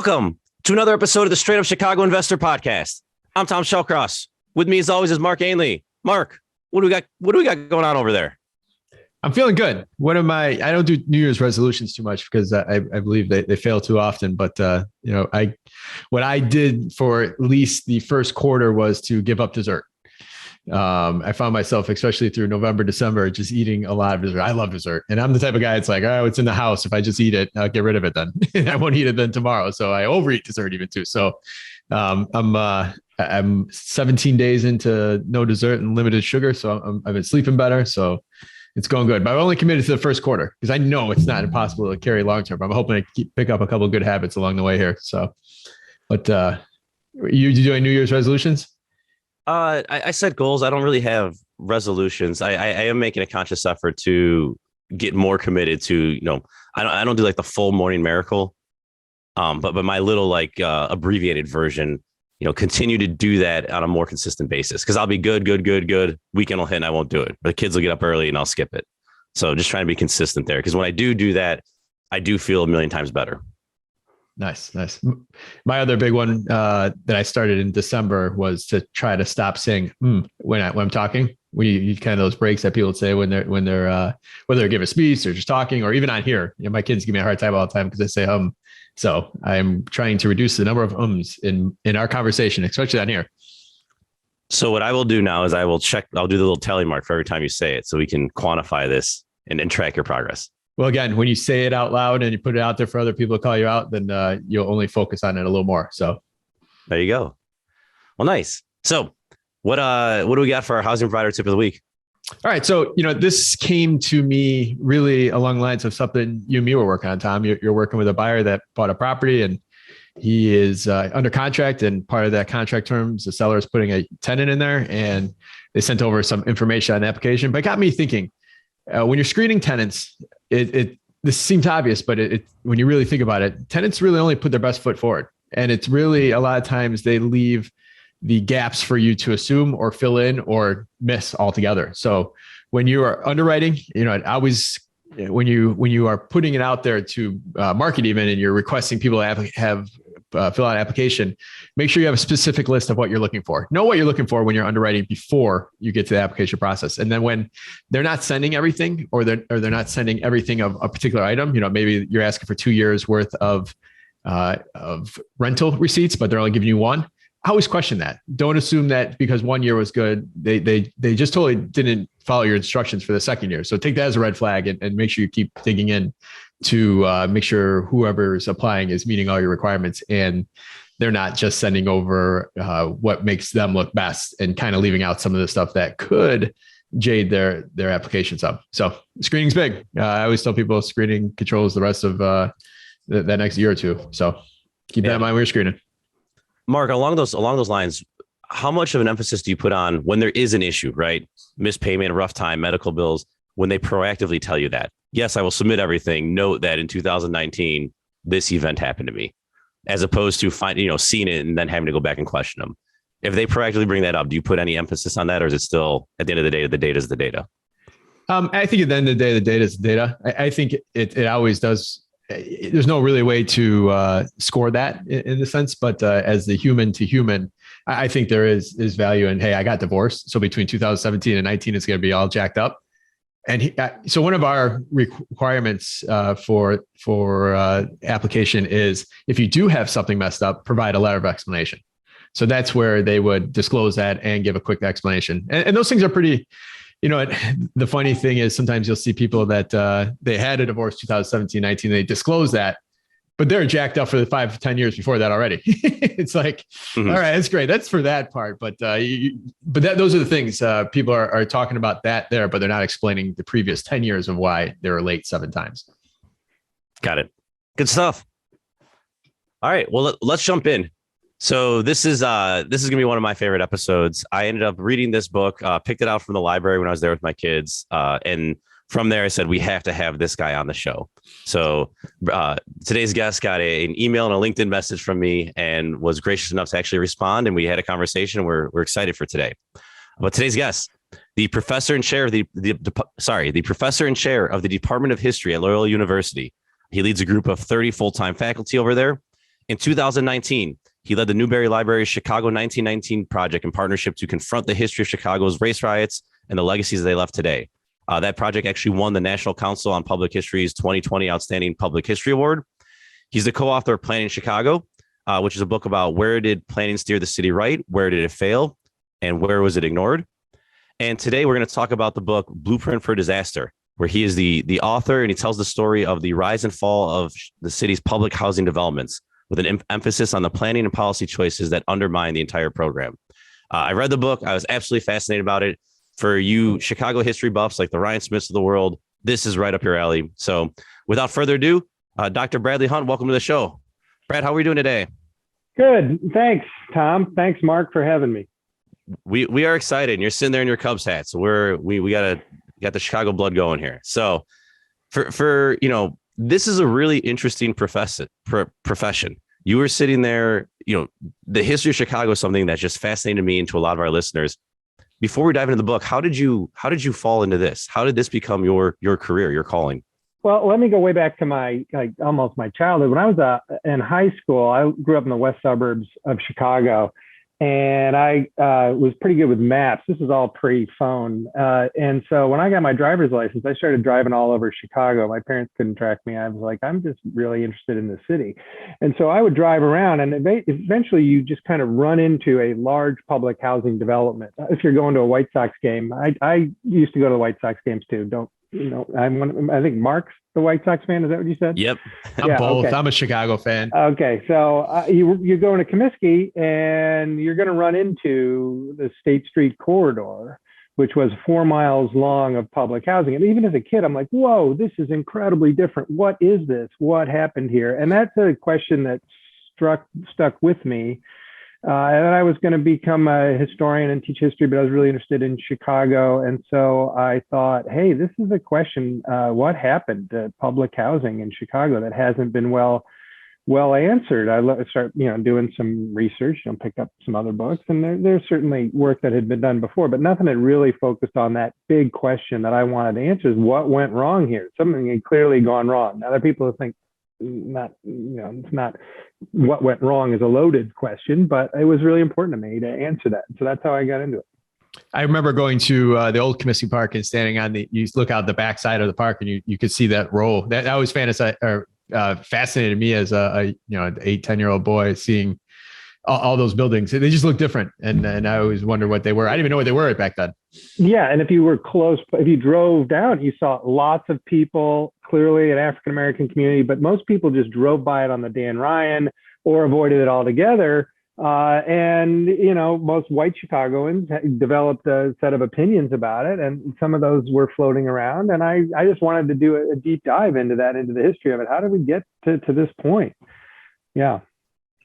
Welcome to another episode of the Straight Up Chicago Investor Podcast. I'm 𝗤𝗏𝗀𝗃𝗏. With me, as always, is Mark 𝗬𝗏𝗏. Mark, what do we got going on over there? I'm feeling good. I don't do New Year's resolutions too much because I believe they fail too often. But what I did for at least the first quarter was to give up dessert. I found myself, especially through November, December, just eating a lot of dessert. I love dessert. And I'm the type of guy, it's like, oh, it's in the house. If I just eat it, I'll get rid of it then. I won't eat it then tomorrow. So I overeat dessert even too. So I'm 17 days into no dessert and limited sugar. So I've been sleeping better. So it's going good. But I've only committed to the first quarter because I know it's not impossible to carry long term. I'm hoping to pick up a couple of good habits along the way here. So, but you doing New Year's resolutions? I set goals. I don't really have resolutions. I am making a conscious effort to get more committed to, I don't do like the full morning miracle. But my little abbreviated version, continue to do that on a more consistent basis. Cause I'll be good. Weekend will hit and I won't do it. The kids will get up early and I'll skip it. So just trying to be consistent there. Cause when I do that, I do feel a million times better. Nice. My other big one that I started in December was to try to stop saying when I'm talking. When you kind of those breaks that people say when they're whether they're giving a speech or just talking, or even on here. My kids give me a hard time all the time because they say So I'm trying to reduce the number of ums in our conversation, especially on here. So what I will do now is I'll do the little tally mark for every time you say it so we can quantify this and track your progress. Well, again, when you say it out loud and you put it out there for other people to call you out, then you'll only focus on it a little more. So there you go. Well, nice. So what do we got for our housing provider tip of the week? All right. So, this came to me really along the lines of something you and me were working on, Tom. You're working with a buyer that bought a property and he is under contract, and part of that contract terms, the seller is putting a tenant in there, and they sent over some information on the application. But it got me thinking, when you're screening tenants, this seems obvious, but when you really think about it, tenants really only put their best foot forward. And it's really a lot of times they leave the gaps for you to assume or fill in or miss altogether. So when you are underwriting, when you are putting it out there to market even, and you're requesting people to have fill out an application, make sure you have a specific list of what you're looking for. Know what you're looking for when you're underwriting before you get to the application process. And then when they're not sending everything, or they're not sending everything of a particular item, maybe you're asking for 2 years worth of rental receipts, but they're only giving you one. I always question that. Don't assume that because 1 year was good, they just totally didn't follow your instructions for the second year. So take that as a red flag and make sure you keep digging in to make sure whoever's applying is meeting all your requirements, and they're not just sending over what makes them look best and kind of leaving out some of the stuff that could jade their applications up. So screening's big. I always tell people screening controls the rest of the next year or two. So keep that in mind when you're screening. Mark, along those lines, how much of an emphasis do you put on when there is an issue, right? Missed payment, rough time, medical bills, when they proactively tell you that, yes, I will submit everything. Note that in 2019, this event happened to me, as opposed to seeing it and then having to go back and question them. If they proactively bring that up, do you put any emphasis on that, or is it still at the end of the day, the data is the data? I think at the end of the day, the data is the data. I think it always does. There's no really way to score that in the sense, but as the human to human, I think there is value in, hey, I got divorced. So between 2017 and 19, it's going to be all jacked up. And so one of our requirements for application is, if you do have something messed up, provide a letter of explanation. So that's where they would disclose that and give a quick explanation. And those things are pretty, the funny thing is sometimes you'll see people that they had a divorce 2017, 19, they disclose that, but they're jacked up for the 5 to 10 years before that already. It's like, all right, that's great. That's for that part. But those are the things people are talking about that there, but they're not explaining the previous 10 years of why they were late 7 times. Got it. Good stuff. All right. Well, let's jump in. So this is going to be one of my favorite episodes. I ended up reading this book, picked it out from the library when I was there with my kids. And from there, I said, we have to have this guy on the show. So today's guest got an email and a LinkedIn message from me and was gracious enough to actually respond. And we had a conversation. We're excited for today. But today's guest, the professor and chair of the professor and chair of the Department of History at Loyola University. He leads a group of 30 full-time faculty over there. In 2019, he led the Newberry Library's Chicago 1919 project in partnership to confront the history of Chicago's race riots and the legacies they left today. That project actually won the National Council on Public History's 2020 Outstanding Public History Award. He's the co-author of Planning Chicago, which is a book about where did planning steer the city right, where did it fail, and where was it ignored. And today we're going to talk about the book Blueprint for Disaster, where he is the author, and he tells the story of the rise and fall of the city's public housing developments with an emphasis on the planning and policy choices that undermine the entire program. I read the book. I was absolutely fascinated about it. For you Chicago history buffs like the Ryan Smiths of the world, this is right up your alley. So without further ado, Dr. Bradley Hunt, welcome to the show. Brad, how are we doing today? Good. Thanks, Tom. Thanks, Mark, for having me. We are excited. And you're sitting there in your Cubs hat. So we got the Chicago blood going here. So for this is a really interesting profession. You were sitting there, the history of Chicago is something that's just fascinated me and to a lot of our listeners. Before we dive into the book, how did you fall into this? How did this become your career, your calling? Well, let me go way back to almost my childhood. When I was in high school, I grew up in the west suburbs of Chicago, and I was pretty good with maps. This is all pre-phone. And so when I got my driver's license, I started driving all over Chicago. My parents couldn't track me. I was like, I'm just really interested in the city. And so I would drive around, and eventually you just kind of run into a large public housing development. If you're going to a White Sox game, I used to go to the White Sox games too. I think Mark's the White Sox fan. Is that what you said? Yep. I'm both. Okay. I'm a Chicago fan. Okay. So you're going to 𝗬𝘃𝗃, and you're going to run into the State Street corridor, which was 4 miles long of public housing. And even as a kid, I'm like, whoa, this is incredibly different. What is this? What happened here? And that's a question that stuck with me. And I was going to become a historian and teach history, but I was really interested in Chicago. And so I thought, hey, this is a question. What happened to public housing in Chicago that hasn't been well answered? I start, doing some research, picked up some other books, and there's certainly work that had been done before, but nothing had really focused on that big question that I wanted to answer: is what went wrong here? Something had clearly gone wrong. Now, there are people who think it's not what went wrong is a loaded question, but it was really important to me to answer that. So that's how I got into it. I remember going to the old 𝗬𝘃𝗃 Park and standing on you look out the backside of the park, and you could see that roll. That always fascinated me as an 8-10-year-old boy, seeing all those buildings. They just look different. And I always wonder what they were. I didn't even know what they were back then. Yeah. And if you were close, if you drove down, you saw lots of people, clearly an African-American community, but most people just drove by it on the Dan Ryan or avoided it altogether. And most white Chicagoans developed a set of opinions about it, and some of those were floating around. And I just wanted to do a deep dive into the history of it. How did we get to this point? Yeah.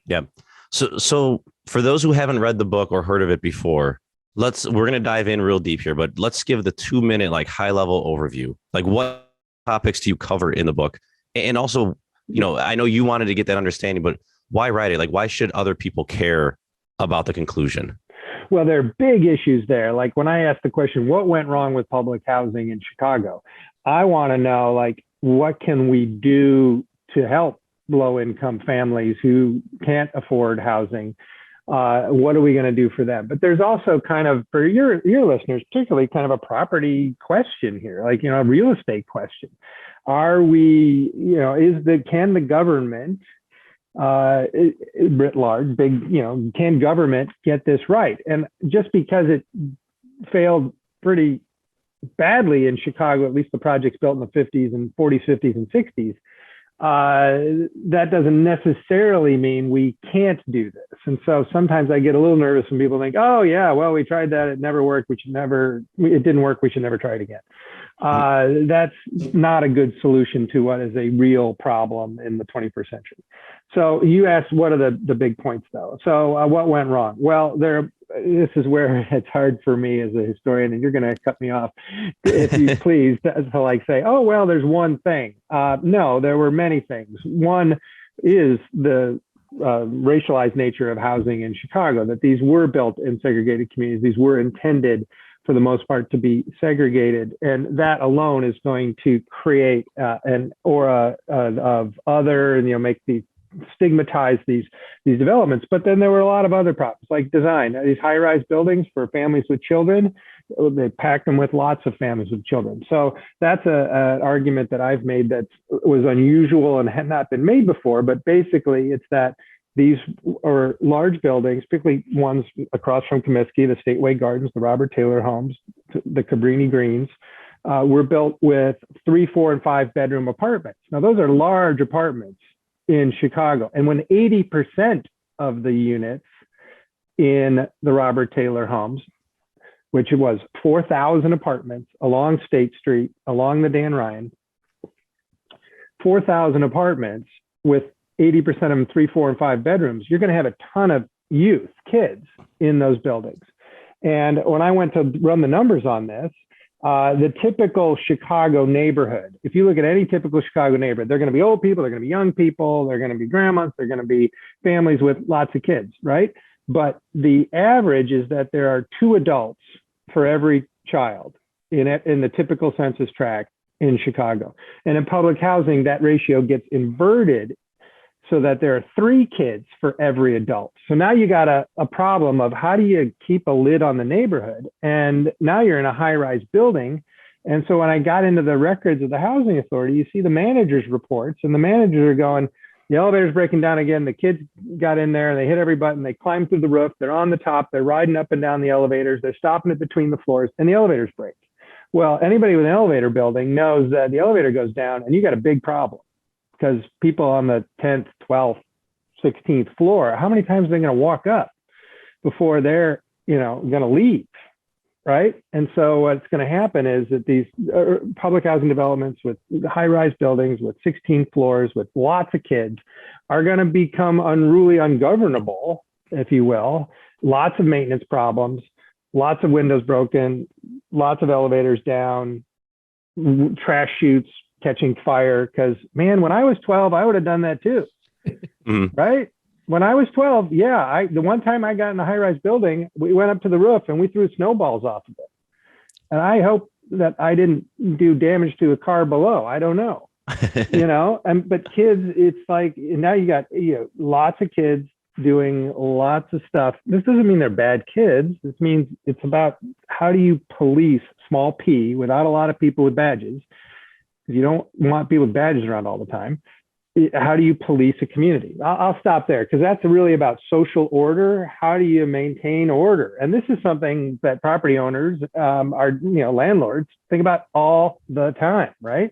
Yeah. So for those who haven't read the book or heard of it before, we're going to dive in real deep here, but let's give the 2-minute high level overview. What topics do you cover in the book? And also, I know you wanted to get that understanding, but why write it? Why should other people care about the conclusion? Well, there are big issues there. When I asked the question, what went wrong with public housing in Chicago? I want to know, what can we do to help low-income families who can't afford housing? What are we going to do for them? But there's also kind of, for your listeners, particularly kind of a property question here, a real estate question. Are we, can the government, writ large, can government get this right? And just because it failed pretty badly in Chicago, at least the projects built in the 50s and 40s, 50s, and 60s, that doesn't necessarily mean we can't do this. And so sometimes I get a little nervous when people think, oh yeah, well, we tried that, it never worked, it didn't work, we should never try it again. That's not a good solution to what is a real problem in the 21st century. So you asked, what are the big points though? So what went wrong? Well, this is where it's hard for me as a historian, and you're going to cut me off if you please, to say, oh, well, there's one thing. No, there were many things. One is the racialized nature of housing in Chicago, that these were built in segregated communities. These were intended for the most part to be segregated. And that alone is going to create an aura of other, and make the stigmatized these developments. But then there were a lot of other problems, like design. These high-rise buildings for families with children, they packed them with lots of families with children. So that's an argument that I've made that was unusual and had not been made before. But basically, it's that these are large buildings, particularly ones across from 𝗬𝘃𝗃𝗀𝗏, the Stateway Gardens, the Robert Taylor homes, the Cabrini Greens, were built with 3, 4, and 5 bedroom apartments. Now, those are large apartments in Chicago. And when 80% of the units in the Robert Taylor homes, which was 4,000 apartments along State Street, along the Dan Ryan, 4,000 apartments with 80% of them 3, 4, and 5 bedrooms, you're going to have a ton of youth, kids in those buildings. And when I went to run the numbers on this, the typical Chicago neighborhood, if you look at any typical Chicago neighborhood, they're going to be old people, they're going to be young people, they're going to be grandmas, they're going to be families with lots of kids, right? But the average is that there are 2 adults for every child in the typical census tract in Chicago. And in public housing, that ratio gets inverted so that there are 3 kids for every adult. So now you got a problem of how do you keep a lid on the neighborhood? And now you're in a high-rise building. And so when I got into the records of the housing authority, you see the managers' reports, and the managers are going, the elevator's breaking down again. The kids got in there and they hit every button. They climbed through the roof. They're on the top. They're riding up and down the elevators. They're stopping it between the floors, and the elevators break. Well, anybody with an elevator building knows that the elevator goes down and you got a big problem, because people on the 10th, 12th, 16th floor, how many times are they going to walk up before they're, going to leave? Right. And so what's going to happen is that these public housing developments with high-rise buildings with 16 floors with lots of kids are going to become unruly, ungovernable, if you will. Lots of maintenance problems, lots of windows broken, lots of elevators down, trash chutes catching fire. Because, man, when I was 12, I would have done that too. Right? When I was 12, the one time I got in a high-rise building, we went up to the roof and we threw snowballs off of it. And I hope that I didn't do damage to a car below. I don't know, but kids, it's like, now you got lots of kids doing lots of stuff. This doesn't mean they're bad kids. This means it's about how do you police small p without a lot of people with badges, because you don't want people with badges around all the time. How do you police a community? I'll stop there, because that's really about social order. How do you maintain order? And this is something that property owners, landlords, think about all the time, right?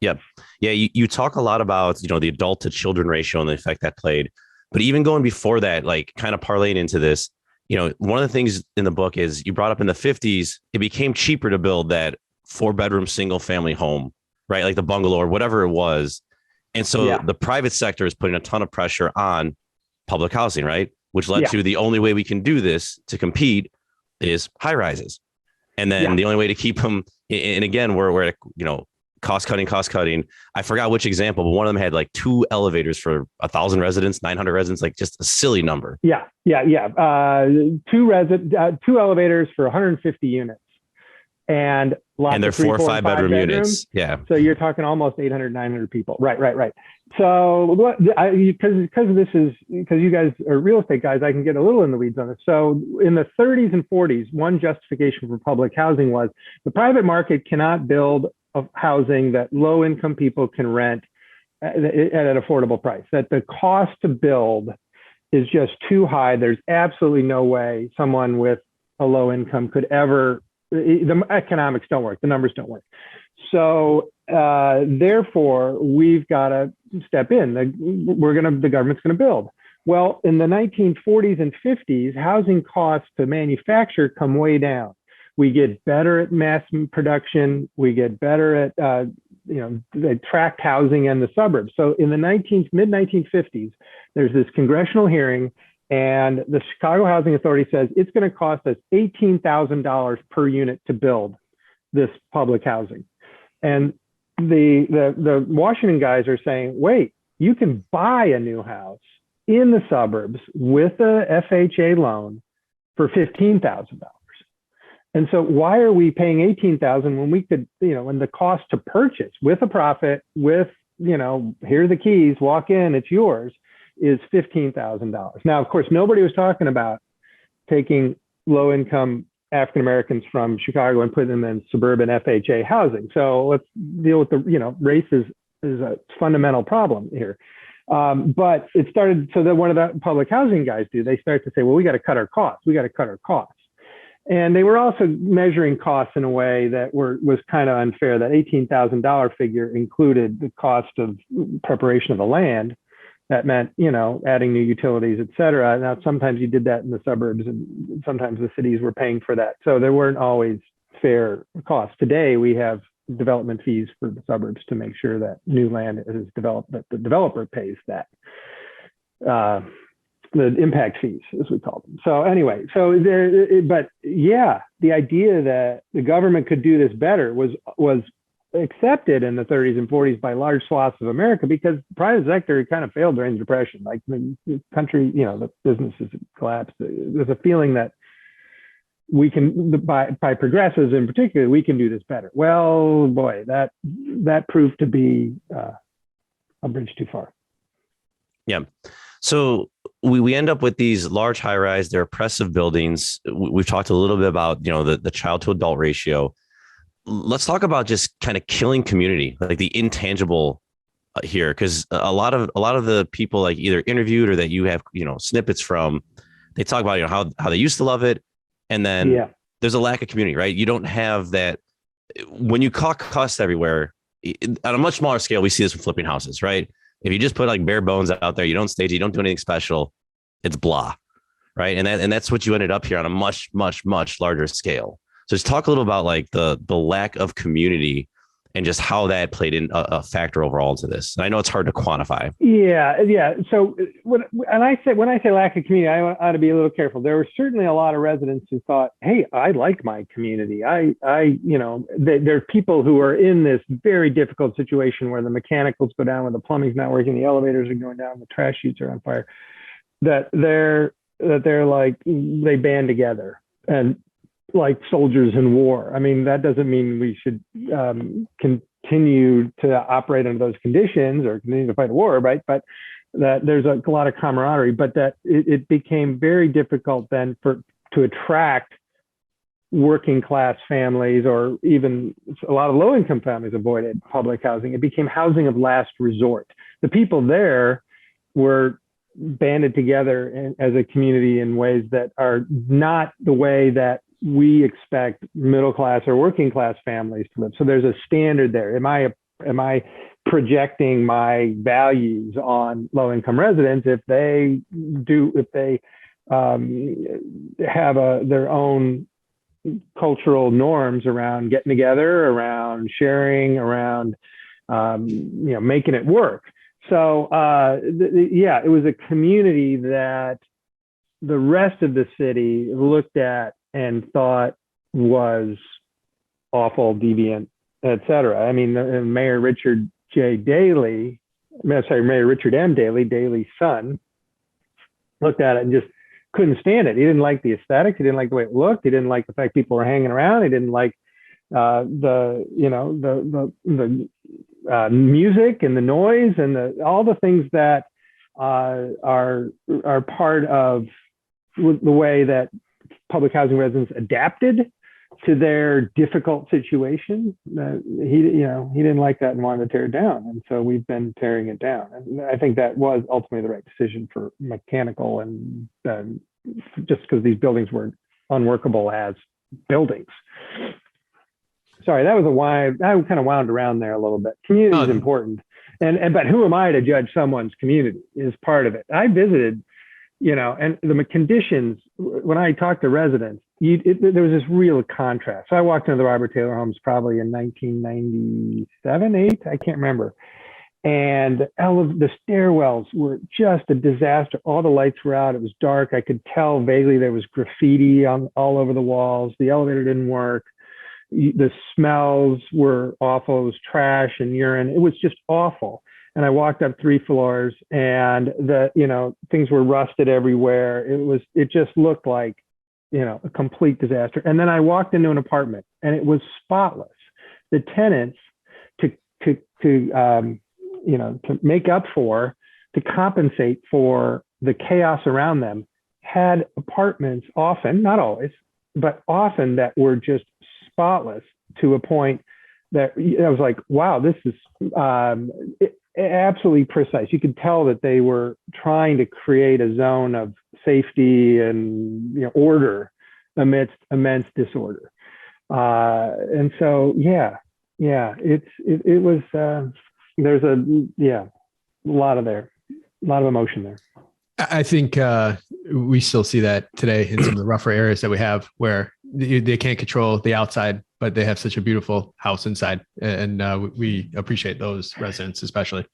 Yep. Yeah. You talk a lot about, the adult to children ratio and the effect that played. But even going before that, like kind of parlaying into this, one of the things in the book is you brought up in the 50s, it became cheaper to build that 4-bedroom single family home, right? Like the bungalow or whatever it was. And so the private sector is putting a ton of pressure on public housing, right? Which led to the only way we can do this to compete is high rises. And then the only way to keep them, and again, we're cost cutting. I forgot which example, but one of them had like 2 elevators for 1,000 residents, 900 residents, like just a silly number. 2 elevators for 150 units. And they're 4 or 5 bedroom units. Yeah. So you're talking almost 800, 900 people. Right. So because you guys are real estate guys, I can get a little in the weeds on this. So in the 30s and 40s, one justification for public housing was the private market cannot build a housing that low income people can rent at an affordable price, that the cost to build is just too high. There's absolutely no way someone with a low income could ever, the economics don't work, the numbers don't work. So therefore, we've got to step in. The government's going to build. Well, in the 1940s and 50s, housing costs to manufacture come way down. We get better at mass production. We get better at the tract housing and the suburbs. So in the mid-1950s, there's this congressional hearing, and the Chicago Housing Authority says it's going to cost us $18,000 per unit to build this public housing. And the Washington guys are saying, wait, you can buy a new house in the suburbs with a FHA loan for $15,000. And so why are we paying $18,000 when we could, when the cost to purchase with a profit, with here are the keys, walk in, it's yours, is $15,000. Now, of course, nobody was talking about taking low-income African Americans from Chicago and putting them in suburban FHA housing. So let's deal with race is a fundamental problem here. But it started, so that one of the public housing guys they start to say, well, we got to cut our costs. And they were also measuring costs in a way that was kind of unfair. That $18,000 figure included the cost of preparation of the land. That meant, adding new utilities, et cetera. Now, sometimes you did that in the suburbs, and sometimes the cities were paying for that. So there weren't always fair costs. Today, we have development fees for the suburbs to make sure that new land is developed, that the developer pays that. The impact fees, as we call them. So anyway, but yeah, the idea that the government could do this better was accepted in the 30s and 40s by large swaths of America, because the private sector kind of failed during the Depression. Like the country, the businesses collapsed. There's a feeling that we can, by progressives in particular, we can do this better. Well, boy, that proved to be a bridge too far. Yeah. So we end up with these large high-rise, they're oppressive buildings. We've talked a little bit about, the child to adult ratio. Let's talk about just kind of killing community, like the intangible here, because a lot of the people like either interviewed or that you have, snippets from, they talk about, how they used to love it. And then there's a lack of community, right? You don't have that. When you cut costs everywhere, on a much smaller scale, we see this with flipping houses, right? If you just put like bare bones out there, you don't stage it, you don't do anything special, it's blah, right? And that's what you ended up here on a much, much, much larger scale. So just talk a little about like the lack of community and just how that played in a factor overall to this. And I know it's hard to quantify. Yeah. So when I say lack of community, I ought to be a little careful. There were certainly a lot of residents who thought, hey, I like my community. There are people who are in this very difficult situation where the mechanicals go down, when the plumbing's not working, the elevators are going down, the trash chutes are on fire, that they're like, they band together and like soldiers in war. I mean, that doesn't mean we should continue to operate under those conditions or continue to fight a war, right? But that there's a lot of camaraderie, but that it became very difficult then to attract working class families, or even a lot of low income families avoided public housing. It became housing of last resort. The people there were banded together as a community in ways that are not the way that we expect middle class or working class families to live. So there's a standard there. Am I projecting my values on low income residents if they have their own cultural norms around getting together, around sharing, around making it work? So it was a community that the rest of the city looked at and thought was awful, deviant, et cetera. I mean, Mayor Richard M. Daley, Daley's son, looked at it and just couldn't stand it. He didn't like the aesthetics. He didn't like the way it looked. He didn't like the fact people were hanging around. He didn't like the music and the noise and all the things that are part of the way that public housing residents adapted to their difficult situation. He didn't like that and wanted to tear it down. And so we've been tearing it down. And I think that was ultimately the right decision for mechanical and just because these buildings were unworkable as buildings. Sorry, that was I kind of wound around there a little bit. Community is important. But who am I to judge someone's community is part of it. I visited, and the conditions, when I talked to residents, there was this real contrast. So I walked into the Robert Taylor homes probably in 1997, 8, I can't remember. And all of the stairwells were just a disaster. All the lights were out. It was dark. I could tell vaguely there was graffiti all over the walls. The elevator didn't work. The smells were awful. It was trash and urine. It was just awful. And I walked up 3 floors and things were rusted everywhere. It just looked like, a complete disaster. And then I walked into an apartment and it was spotless. The tenants, to to make up for, to compensate for the chaos around them, had apartments often, not always, but often, that were just spotless to a point that I was like, wow, this is absolutely precise. You could tell that they were trying to create a zone of safety and order amidst immense disorder. And so, it was, there's a lot of emotion there. I think we still see that today in some of the rougher areas that we have, where they can't control the outside, but they have such a beautiful house inside. And we appreciate those residents, especially.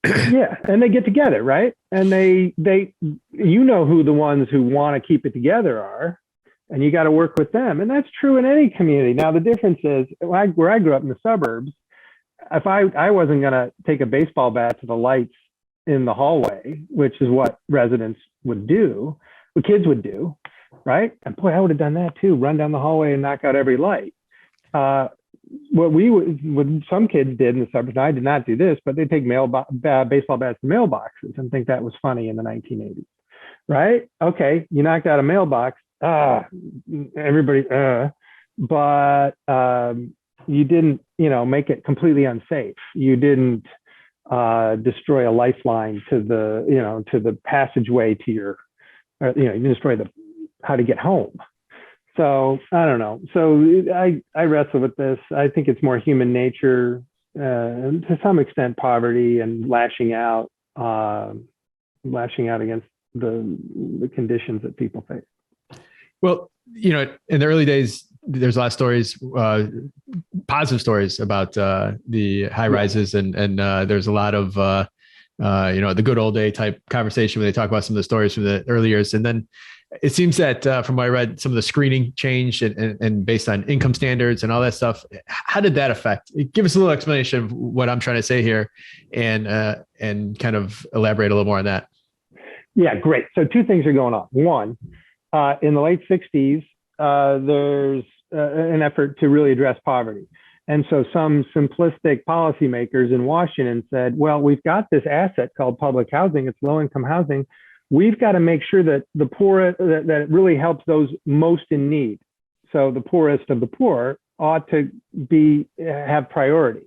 Yeah. And they get together, right? And they who the ones who want to keep it together are, and you got to work with them. And that's true in any community. Now, the difference is, where I grew up in the suburbs, if I wasn't going to take a baseball bat to the lights in the hallway, which is what residents would do, what kids would do, right? And boy, I would have done that too, run down the hallway and knock out every light. What some kids did in the suburbs, and I did not do this, but they take baseball bats to mailboxes and think that was funny in the 1980s, right? Okay, you knocked out a mailbox, everybody, but you didn't, make it completely unsafe. You didn't destroy a lifeline to the passageway to your, you destroy how to get home. So I don't know. So I wrestle with this. I think it's more human nature, to some extent, poverty and lashing out against the conditions that people face. Well, in the early days, there's a lot of stories, positive stories about the high rises, and there's a lot of the good old day type conversation when they talk about some of the stories from the early years. And then it seems that from what I read, some of the screening changed and based on income standards and all that stuff. How did that affect? Give us a little explanation of what I'm trying to say here, and kind of elaborate a little more on that. Yeah, great. So two things are going on. One, in the late 60s, there's an effort to really address poverty. And so some simplistic policymakers in Washington said, well, we've got this asset called public housing. It's low-income housing. We've got to make sure that the poor, that it really helps those most in need. So the poorest of the poor ought to have priority.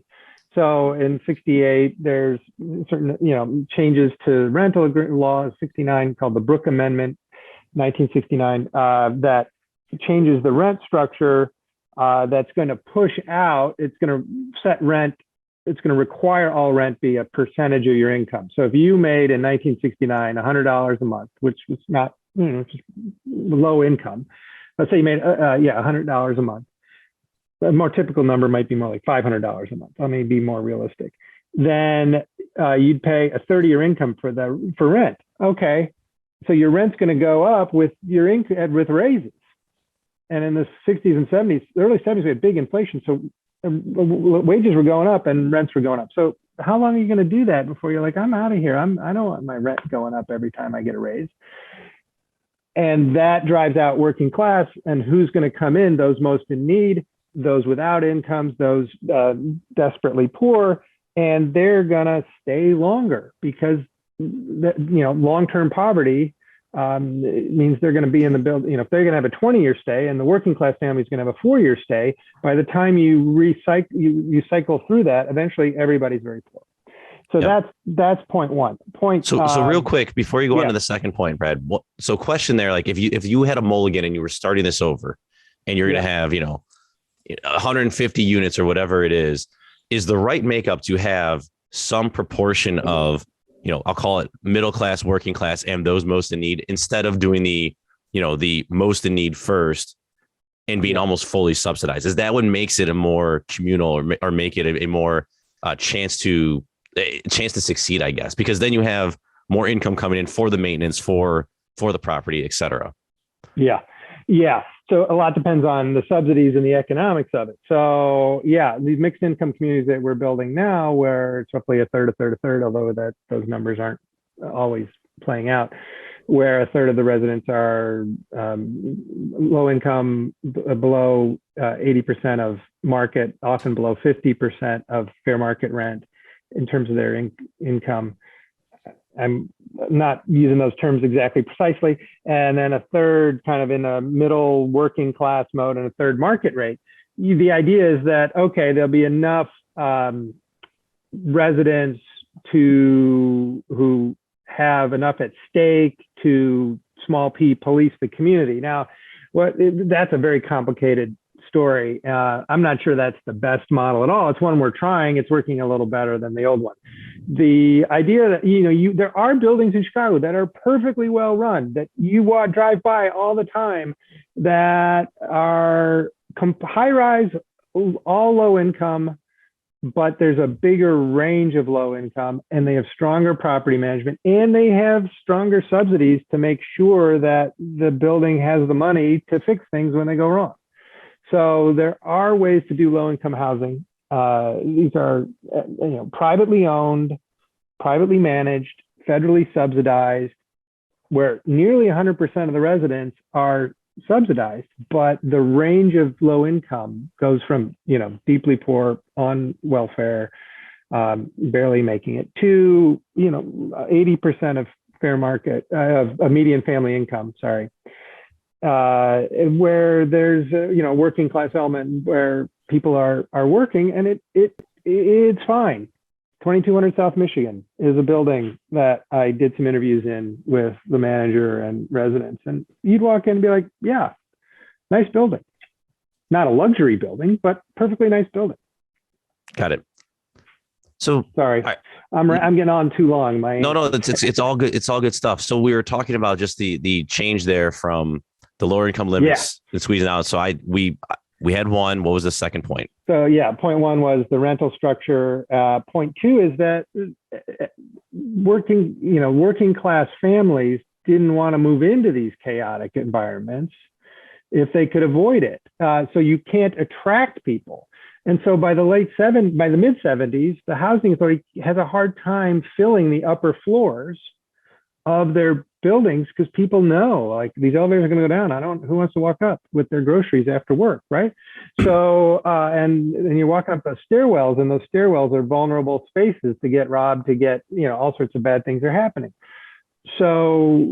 So in 68, there's certain, changes to rental law, 69, called the Brooke Amendment, 1969, that changes the rent structure, that's going to push out, it's going to set rent, it's going to require all rent be a percentage of your income. So if you made in 1969 $100 a month, which was not, just low income, let's say you made $100 a month. A more typical number might be more like $500 a month. Let me be more realistic. Then you'd pay a third of your income for rent. Okay, so your rent's going to go up with your income with raises. And in the 60s and 70s, early 70s, we had big inflation. So wages were going up and rents were going up. So how long are you going to do that before you're like, I'm out of here? I don't want my rent going up every time I get a raise. And that drives out working class. And who's going to come in? Those most in need, those without incomes, those desperately poor. And they're going to stay longer because, long-term poverty means they're going to be in the build. If they're going to have a 20-year stay and the working class family is going to have a 4-year stay, by the time you cycle through that, eventually everybody's very poor. So that's point one. So real quick before you go on to the second point, Brad. So question there, like if you had a mulligan and you were starting this over, and you're going to have 150 units or whatever it is the right makeup to have some proportion of, I'll call it middle class, working class, and those most in need, instead of doing the most in need first and being almost fully subsidized? Is that what makes it a more communal or make it a more chance to succeed, I guess, because then you have more income coming in for the maintenance, for the property, et cetera. Yeah. So a lot depends on the subsidies and the economics of it. So these mixed income communities that we're building now, where it's roughly a third, although those numbers aren't always playing out, where a third of the residents are low income, below 80% of market, often below 50% of fair market rent, in terms of their income. I'm not using those terms exactly precisely. And then a third kind of in a middle working class mode, and a third market rate. The idea is that, okay, there'll be enough residents who have enough at stake to small p police the community. Now, that's a very complicated story. I'm not sure that's the best model at all. It's one we're trying. It's working a little better than the old one. The idea that there are buildings in Chicago that are perfectly well run, that you drive by all the time, that are high rise, all low income, but there's a bigger range of low income, and they have stronger property management, and they have stronger subsidies to make sure that the building has the money to fix things when they go wrong. So there are ways to do low income housing. These are privately owned, privately managed, federally subsidized, where nearly 100% of the residents are subsidized, but the range of low income goes from deeply poor on welfare, barely making it, to 80% of fair market of median family income. Sorry. Where there's a working class element where people are working, and it's fine. 2200 South Michigan is a building that I did some interviews in with the manager and residents, and you'd walk in and be like, yeah, nice building. Not a luxury building, but perfectly nice building. Got it. So sorry, I'm getting on too long. No, it's all good. It's all good stuff. So we were talking about just the change there from the lower income limits and squeezing out. So we had one. What was the second point? So point one was the rental structure. Point two is that working class families didn't want to move into these chaotic environments if they could avoid it. So you can't attract people. And so by the mid 70s, the housing authority has a hard time filling the upper floors of their buildings, because people know, like, these elevators are going to go down. Who wants to walk up with their groceries after work, right? So, and you're walking up those stairwells, and those stairwells are vulnerable spaces to get robbed, to get, all sorts of bad things are happening. So,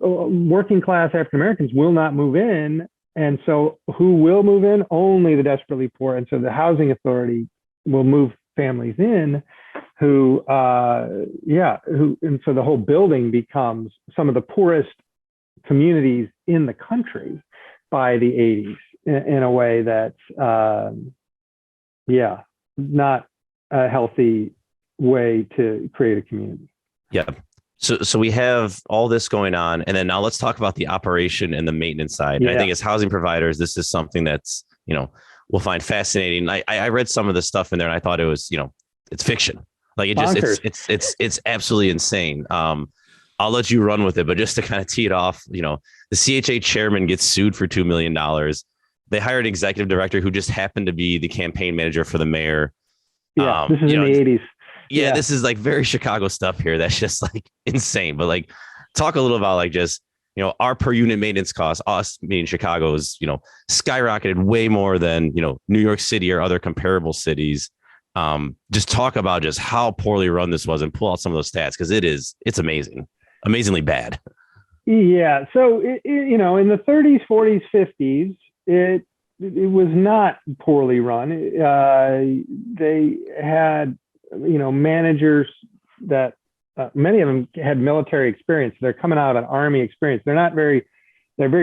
working class African Americans will not move in. And so who will move in? Only the desperately poor. And so the housing authority will move families in and so the whole building becomes some of the poorest communities in the country by the 80s in a way that's, not a healthy way to create a community. Yeah. So we have all this going on, and then now let's talk about the operation and the maintenance side. Yeah. I think as housing providers, this is something that's, we'll find fascinating. I read some of the stuff in there, and I thought it was, it's fiction. Like it's absolutely insane. I'll let you run with it, but just to kind of tee it off, the CHA chairman gets sued for $2 million. They hired an executive director who just happened to be the campaign manager for the mayor. Yeah, this is in the 80s. Yeah, this is like very Chicago stuff here. That's just like insane. But like, talk a little about like just, our per unit maintenance costs, us meaning Chicago, is, skyrocketed way more than, New York City or other comparable cities. Just talk about just how poorly run this was and pull out some of those stats, because it's amazing, amazingly bad. Yeah. So, in the 30s, 40s, 50s, it was not poorly run. They had, managers that many of them had military experience. They're coming out of an army experience. They're very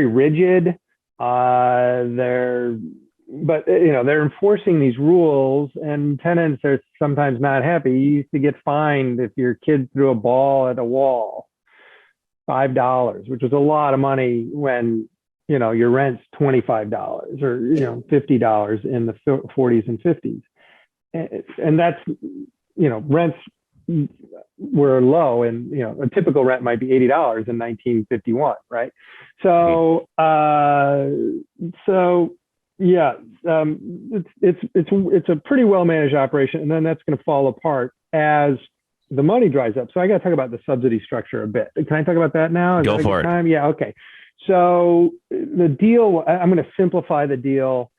rigid. They're enforcing these rules, and tenants are sometimes not happy. You used to get fined if your kid threw a ball at a wall, $5, which was a lot of money when, your rent's $25 or, $50 in the 40s and 50s. And that's, rents were low, and, a typical rent might be $80 in 1951. Right. So, it's a pretty well managed operation, and then that's going to fall apart as the money dries up. So I got to talk about the subsidy structure a bit. Can I talk about that now? Go for it. Yeah. Okay. So the deal, I'm going to simplify the deal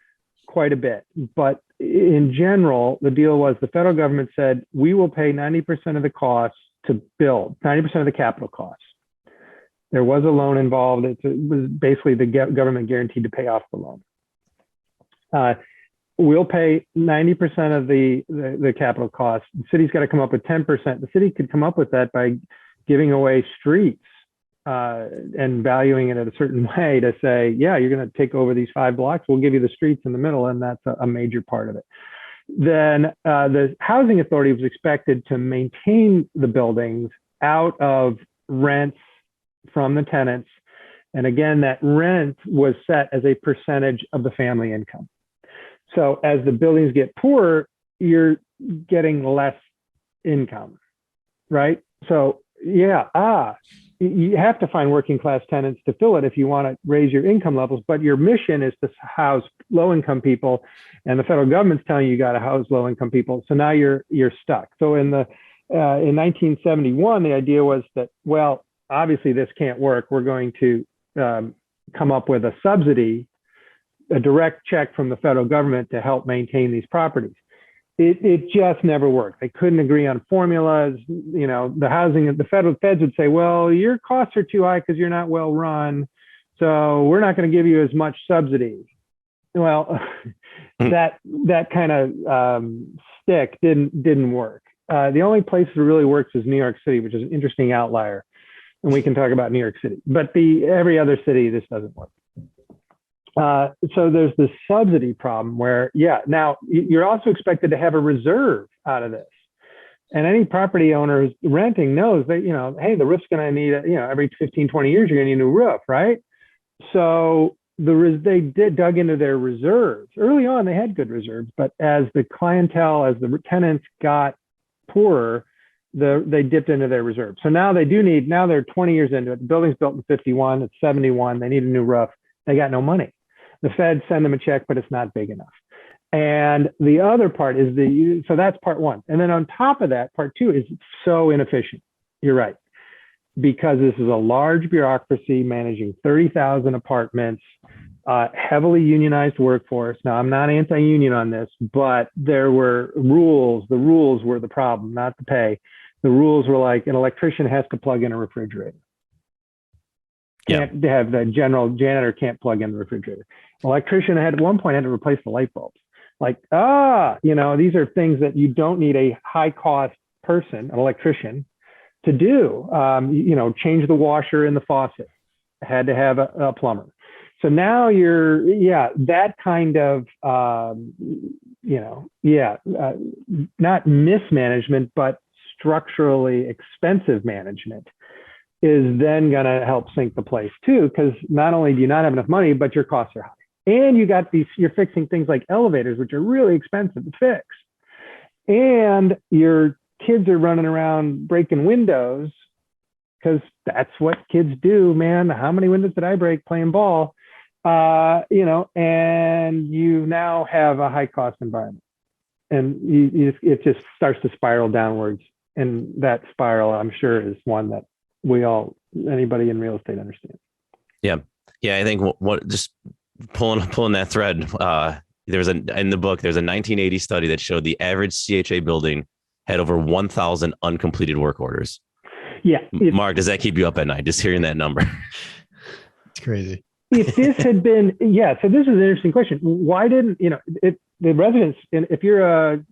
quite a bit, but in general, the deal was the federal government said, we will pay 90% of the costs to build, 90% of the capital costs. There was a loan involved. It was basically the government guaranteed to pay off the loan. We'll pay 90% of the capital costs. The city's got to come up with 10%. The city could come up with that by giving away streets and valuing it in a certain way to say, yeah, you're going to take over these 5 blocks. We'll give you the streets in the middle, and that's a major part of it. Then the housing authority was expected to maintain the buildings out of rents from the tenants. And again, that rent was set as a percentage of the family income. So as the buildings get poorer, you're getting less income, right? So yeah, you have to find working class tenants to fill it if you want to raise your income levels, but your mission is to house low income people, and the federal government's telling you got to house low income people. So now you're stuck. So in 1971, the idea was that, well, obviously this can't work. We're going to come up with a subsidy, a direct check from the federal government to help maintain these properties. It just never worked. They couldn't agree on formulas. You know, the federal feds would say, well, your costs are too high because you're not well run, so we're not going to give you as much subsidy. Well, that kind of stick didn't work. The only place that really works is New York City, which is an interesting outlier, and we can talk about New York City. But every other city, this doesn't work. So there's this subsidy problem where, yeah, now you're also expected to have a reserve out of this. And any property owner who's renting knows that, you know, hey, the roof's going to need, every 15, 20 years, you're going to need a new roof, right? So they dug into their reserves. Early on, they had good reserves, but as the clientele, as the tenants got poorer, they dipped into their reserves. So now now they're 20 years into it. The building's built in 51, it's 71, they need a new roof. They got no money. The feds send them a check, but it's not big enough. And the other part is so that's part one. And then on top of that, part two is so inefficient. You're right. Because this is a large bureaucracy managing 30,000 apartments, heavily unionized workforce. Now, I'm not anti-union on this, but there were rules. The rules were the problem, not the pay. The rules were like an electrician has to plug in a refrigerator. Can't have the general janitor can't plug in the refrigerator. Electrician at one point had to replace the light bulbs. Like, these are things that you don't need a high cost person, an electrician, to do. Change the washer in the faucet. Had to have a plumber. So now that kind of, not mismanagement, but structurally expensive management is then going to help sink the place too, because not only do you not have enough money, but your costs are high. And you're fixing things like elevators, which are really expensive to fix. And your kids are running around breaking windows because that's what kids do, man. How many windows did I break playing ball? And you now have a high cost environment. And it just starts to spiral downwards. And that spiral, I'm sure, is one that anybody in real estate understands. Yeah. I think what just pulling that thread, in the book, there's a 1980 study that showed the average CHA building had over 1,000 uncompleted work orders. Yeah. Mark, does that keep you up at night? Just hearing that number. It's crazy. If this had been, so this is an interesting question. Why didn't, the residents, if you're a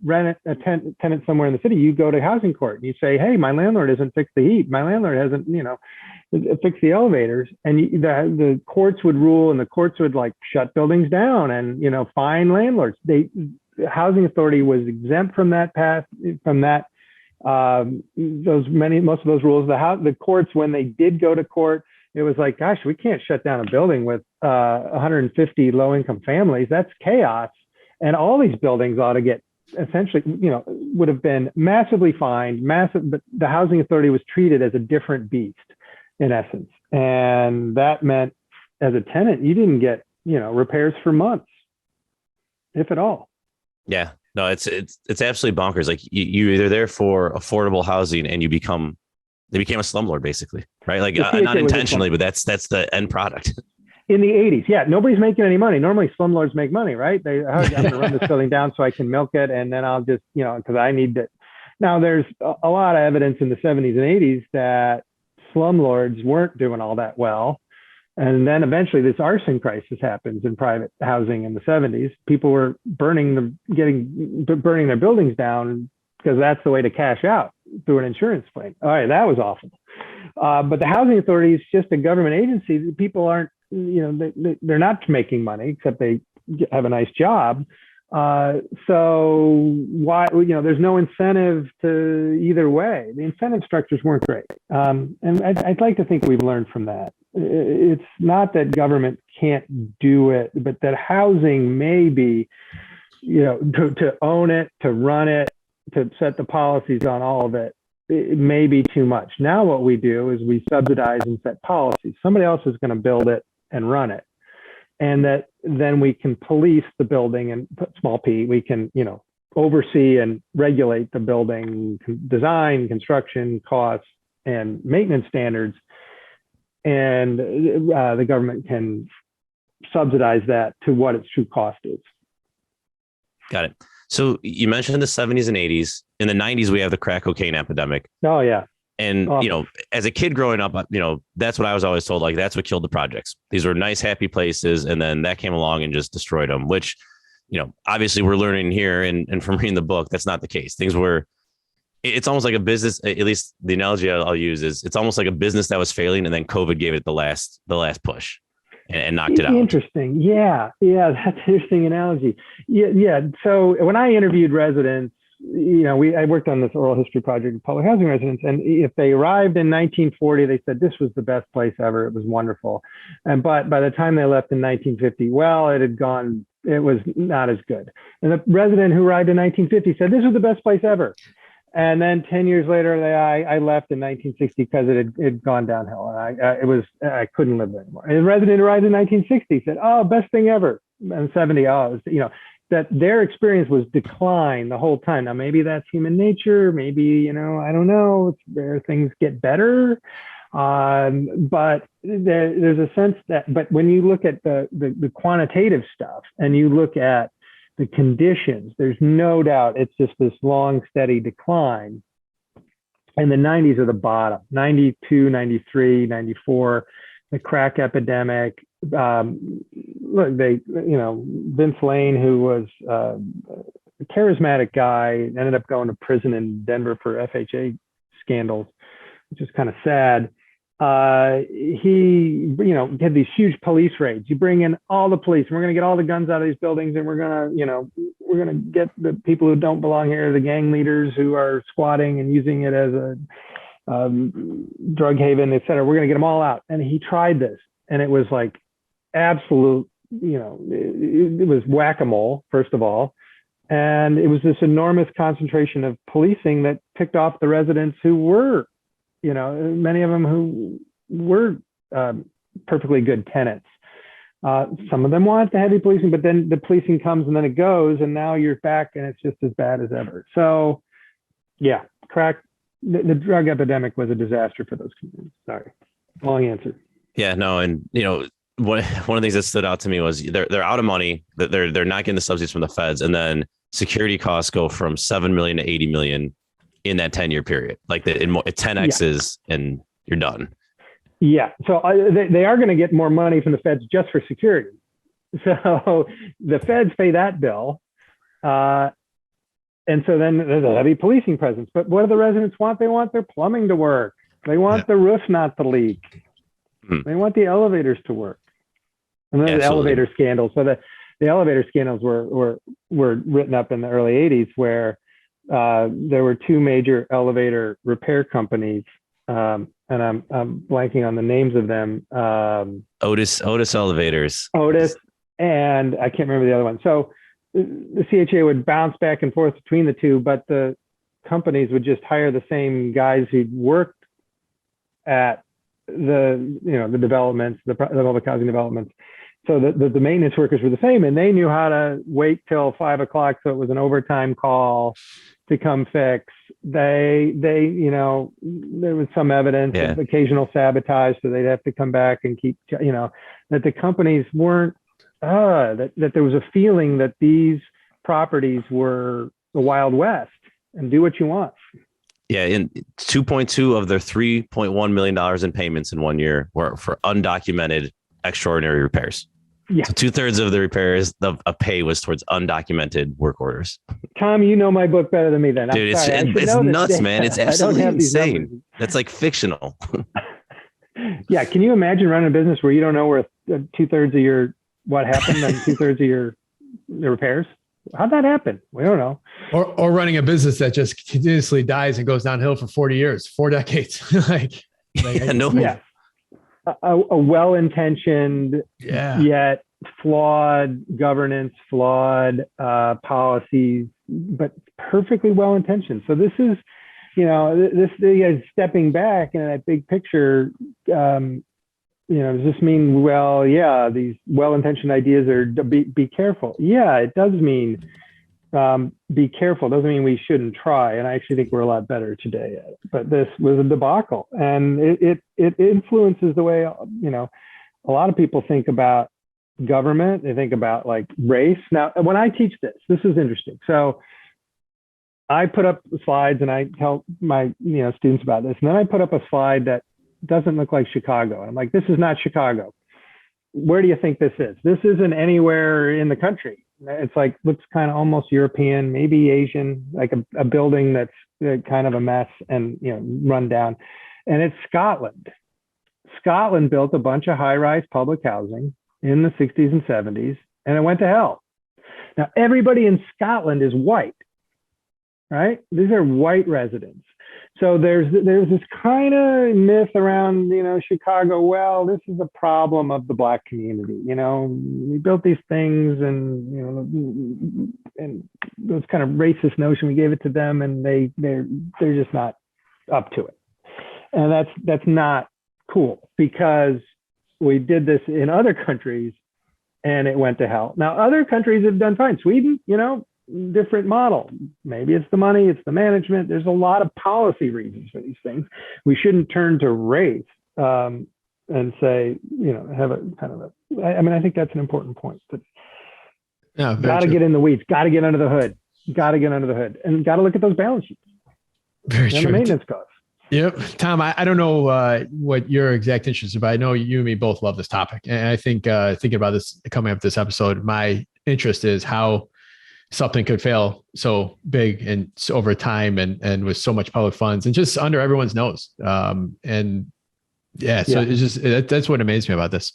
tenant somewhere in the city, you go to housing court and you say, hey, my landlord hasn't fixed the heat. My landlord hasn't, fixed the elevators. And the courts would rule, and the courts would shut buildings down and, fine landlords. The housing authority was exempt from that most of those rules. The courts, when they did go to court, it was like, gosh, we can't shut down a building with 150 low-income families. That's chaos. And all these buildings ought to get essentially, would have been massively fined, but the housing authority was treated as a different beast in essence. And that meant as a tenant, you didn't get, repairs for months, if at all. Yeah, no, it's absolutely bonkers. Like you're either there for affordable housing and they became a slumlord basically, right? Like not intentionally, but that's the end product. In the 80s, yeah, nobody's making any money. Normally, slumlords make money, right? I'm going to run this building down so I can milk it, and then I'll just, because I need to. Now, there's a lot of evidence in the 70s and 80s that slumlords weren't doing all that well. And then eventually this arson crisis happens in private housing in the 70s. People were burning their buildings down because that's the way to cash out through an insurance claim. All right, that was awful. But the housing authority is just a government agency. People aren't, they're not making money except they have a nice job. So why, there's no incentive to either way. The incentive structures weren't great. And I'd like to think we've learned from that. It's not that government can't do it, but that housing may be, to own it, to run it, to set the policies on all of it, it may be too much. Now what we do is we subsidize and set policies. Somebody else is going to build it and run it. And that then we can police the building and put small p, we can, oversee and regulate the building design, construction, costs, and maintenance standards. And the government can subsidize that to what its true cost is. Got it. So you mentioned the 70s and 80s. In the 90s, we have the crack cocaine epidemic. Oh, yeah. And, as a kid growing up, that's what I was always told, like, that's what killed the projects. These were nice, happy places. And then that came along and just destroyed them, which, obviously we're learning here and from reading the book, that's not the case. It's almost like a business, at least the analogy I'll use is it's almost like a business that was failing. And then COVID gave it the last push and knocked it out. Interesting. Yeah. That's an interesting analogy. Yeah. So when I interviewed residents, I worked on this oral history project with public housing residents, and if they arrived in 1940, they said this was the best place ever. It was wonderful. But by the time they left in 1950, well, it was not as good. And the resident who arrived in 1950 said this was the best place ever. And then 10 years later, I left in 1960 because it had gone downhill. And I couldn't live there anymore. And the resident who arrived in 1960 said, oh, best thing ever. And 70, that their experience was decline the whole time. Now, maybe that's human nature. Maybe, I don't know, it's where things get better. But there's a sense but when you look at the quantitative stuff and you look at the conditions, there's no doubt it's just this long, steady decline. And the 90s are the bottom, 92, 93, 94, the crack epidemic. Look, Vince Lane, who was a charismatic guy, ended up going to prison in Denver for FHA scandals, which is kind of sad. He, had these huge police raids. You bring in all the police, and we're going to get all the guns out of these buildings, and we're going to get the people who don't belong here, the gang leaders who are squatting and using it as a drug haven, et cetera. We're going to get them all out. And he tried this, and it was like absolute, it was whack-a-mole, first of all. And it was this enormous concentration of policing that picked off the residents who were, many of them who were perfectly good tenants. Some of them want the heavy policing, but then the policing comes and then it goes, and now you're back and it's just as bad as ever. So yeah, the drug epidemic was a disaster for those communities. Sorry, long answer. Yeah, no. And, one of the things that stood out to me was they're out of money, that they're not getting the subsidies from the feds. And then security costs go from 7 million to 80 million in that 10-year period, like 10X's and you're done. Yeah. So they are going to get more money from the feds just for security. So the feds pay that bill. And so then there's a heavy policing presence. But what do the residents want? They want their plumbing to work. They want the roof not to leak. They want the elevators to work. And then the elevator scandals. So the elevator scandals were written up in the early 80s, where there were two major elevator repair companies, and I'm blanking on the names of them. Otis Elevators. Otis, and I can't remember the other one. So the CHA would bounce back and forth between the two, but the companies would just hire the same guys who'd worked at the developments, the public housing developments. So the maintenance workers were the same, and they knew how to wait till 5 o'clock. So it was an overtime call. to come fix. They, there was some evidence of occasional sabotage, so they'd have to come back and keep, that the companies weren't, that there was a feeling that these properties were the Wild West and do what you want. Yeah, in 2.2 of their $3.1 million in payments in 1 year were for undocumented extraordinary repairs. Yeah. So 2/3 of the repairs of pay was towards undocumented work orders. Tom, you know my book better than me then. Dude, it's nuts, man. It's absolutely insane. That's like fictional. Yeah. Can you imagine running a business where you don't know where 2/3 of your, what happened and 2/3 of your repairs? How'd that happen? We don't know. Or running a business that just continuously dies and goes downhill for 40 years, 4 decades. A well-intentioned yet flawed governance, flawed policies, but perfectly well-intentioned. So this is, this is stepping back in that big picture. Does this mean, these well-intentioned ideas are be careful? Yeah, it does mean be careful. Doesn't mean we shouldn't try. And I actually think we're a lot better today at it. But this was a debacle, and it influences the way, a lot of people think about government. They think about like race. Now, when I teach this is interesting. So I put up slides and I tell my students about this, and then I put up a slide that doesn't look like Chicago. I'm like, this is not Chicago. Where do you think this is? This isn't anywhere in the country. It's like, looks kind of almost European, maybe Asian, like a building that's kind of a mess and, run down. And it's Scotland. Scotland built a bunch of high-rise public housing in the 60s and 70s, and it went to hell. Now, everybody in Scotland is white, right? These are white residents. So there's this kind of myth around, Chicago. Well, this is a problem of the Black community. We built these things, and and those kind of racist notion. We gave it to them, and they're just not up to it. And that's not cool, because we did this in other countries, and it went to hell. Now, other countries have done fine. Sweden, different model. Maybe it's the money, it's the management. There's a lot of policy reasons for these things. We shouldn't turn to race and say, have a kind of I think that's an important point. But got to get in the weeds, got to get under the hood, and got to look at those balance sheets. Very true. The maintenance costs. Yep. Tom, I don't know what your exact interest is, but I know you and me both love this topic. And I think thinking about this coming up this episode, my interest is how something could fail so big and so over time and with so much public funds and just under everyone's nose. It's just, that's what amazed me about this.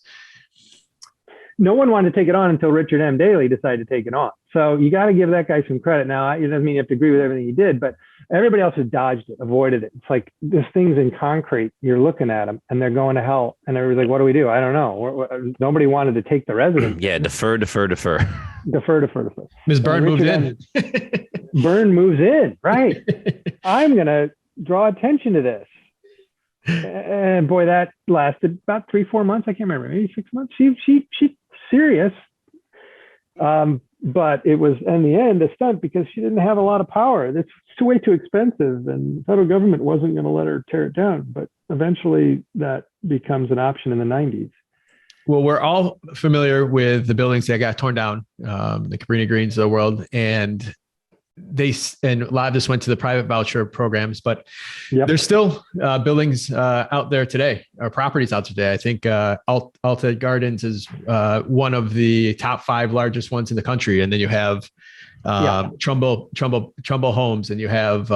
No one wanted to take it on until Richard M. Daley decided to take it on. So you got to give that guy some credit. Now, it doesn't mean you have to agree with everything he did, but everybody else has dodged it, avoided it. It's like, this thing's in concrete. You're looking at them and they're going to hell. And everybody's like, what do we do? I don't know. Nobody wanted to take the residents. Yeah. Defer. Ms. Byrne moved in. Byrne moves in. Right. I'm going to draw attention to this. And boy, that lasted about 3-4 months. I can't remember, maybe 6 months. She's serious. But it was, in the end, a stunt because she didn't have a lot of power. It's way too expensive, and the federal government wasn't going to let her tear it down. But eventually that becomes an option in the 90s. Well, we're all familiar with the buildings that got torn down, the Cabrini Greens of the world, and a lot of this went to the private voucher programs, but there's still buildings out there today, or properties out today. I think Alta Gardens is one of the top 5 largest ones in the country, and then you have Trumbull Homes, and you have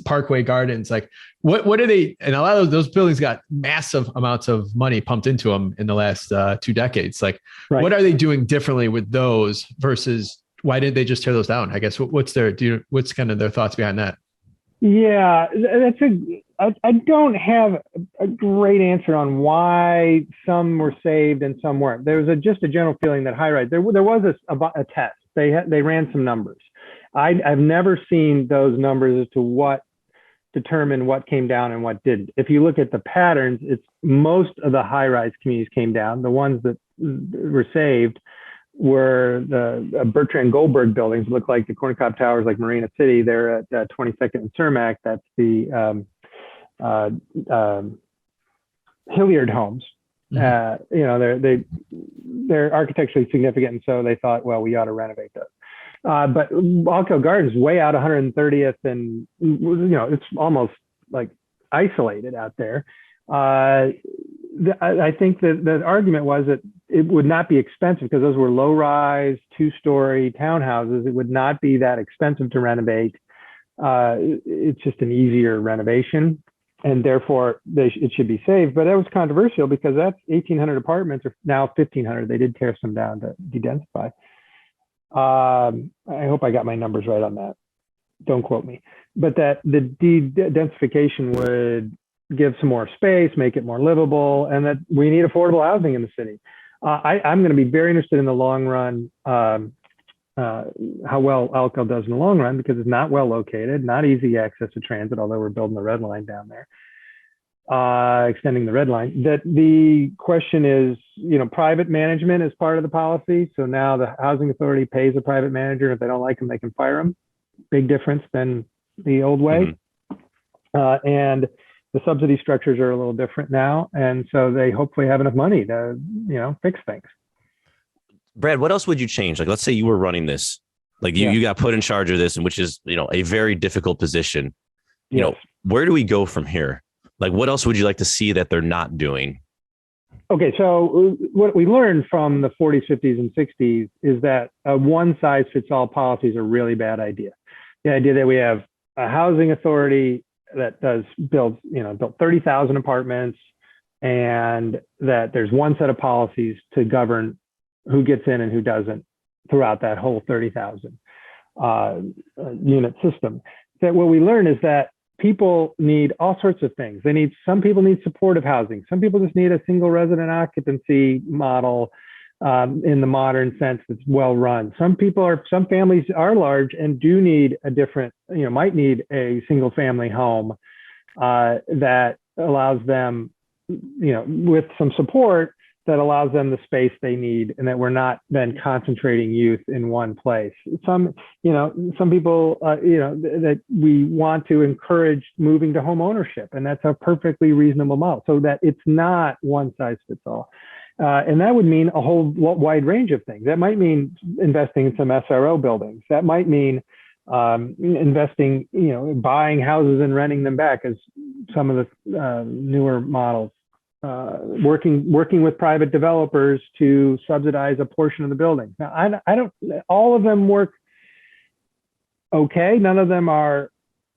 Parkway Gardens. Like, what are they? And a lot of those buildings got massive amounts of money pumped into them in the last 2 decades. Like, what are they doing differently with those versus? Why didn't they just tear those down? I guess what's kind of their thoughts behind that? Yeah, I don't have a great answer on why some were saved and some weren't. There was just a general feeling that high rise. There was a test. They ran some numbers. I've never seen those numbers as to what determined what came down and what didn't. If you look at the patterns, it's most of the high rise communities came down. The ones that were saved were the Bertrand Goldberg buildings, look like the corncob towers, like Marina City. They're at 22nd and Cermak. That's the Hilliard homes. They're architecturally significant, and so they thought, well, we ought to renovate those. But Wildcoat Gardens, way out 130th, and it's almost like isolated out there. I think that the argument was that it would not be expensive because those were low-rise, two-story townhouses. It would not be that expensive to renovate. It's just an easier renovation, and therefore it should be saved. But that was controversial because that's 1,800 apartments, or now 1,500. They did tear some down to de-densify. I hope I got my numbers right on that. Don't quote me. But that the de-densification would give some more space, make it more livable, and that we need affordable housing in the city. I'm going to be very interested in the long run, how well Elko does in the long run, because it's not well located, not easy access to transit, although we're building the red line down there, extending the red line. That the question is, private management is part of the policy. So now the housing authority pays a private manager. If they don't like them, they can fire them. Big difference than the old way. Mm-hmm. And the subsidy structures are a little different now. And so they hopefully have enough money to, fix things. Brad, what else would you change? Like, let's say you were running this, like you got put in charge of this, and which is, a very difficult position. Where do we go from here? Like, what else would you like to see that they're not doing? Okay, so what we learned from the 40s, 50s, and 60s is that a one-size-fits-all policy is a really bad idea. The idea that we have a housing authority that built 30,000 apartments, and that there's one set of policies to govern who gets in and who doesn't throughout that whole 30,000 unit system. That what we learn is that people need all sorts of things. Some people need supportive housing. Some people just need a single resident occupancy model in the modern sense that's well run. Some families are large and do need might need a single family home that allows them, with some support, that allows them the space they need, and that we're not then concentrating youth in one place. Some people, that we want to encourage moving to home ownership, and that's a perfectly reasonable model, so that it's not one size fits all. And that would mean a whole wide range of things. That might mean investing in some SRO buildings. That might mean investing, buying houses and renting them back, as some of the newer models. Working with private developers to subsidize a portion of the building. Now, I don't. All of them work okay. None of them are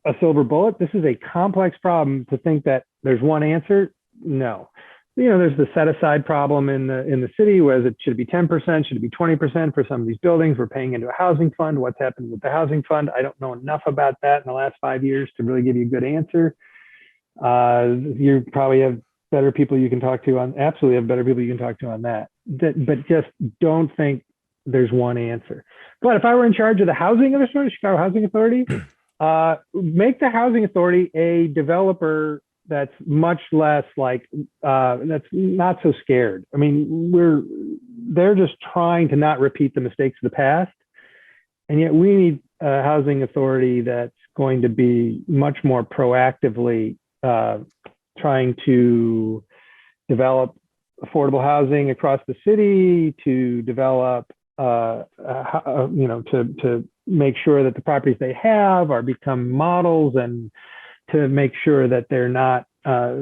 a silver bullet. This is a complex problem. To think that there's one answer, no. There's the set aside problem in the city, where it should be 10%, should it be 20% for some of these buildings? We're paying into a housing fund. What's happened with the housing fund? I don't know enough about that in the last 5 years to really give you a good answer. You probably have better people you can talk to on, absolutely have better people you can talk to on that. But just don't think there's one answer. But if I were in charge of the housing authority, Chicago Housing Authority, make the housing authority a developer that's much less like, that's not so scared. I mean, they're just trying to not repeat the mistakes of the past. And yet we need a housing authority that's going to be much more proactively trying to develop affordable housing across the city, to develop, to make sure that the properties they have become models, and to make sure that they're not, that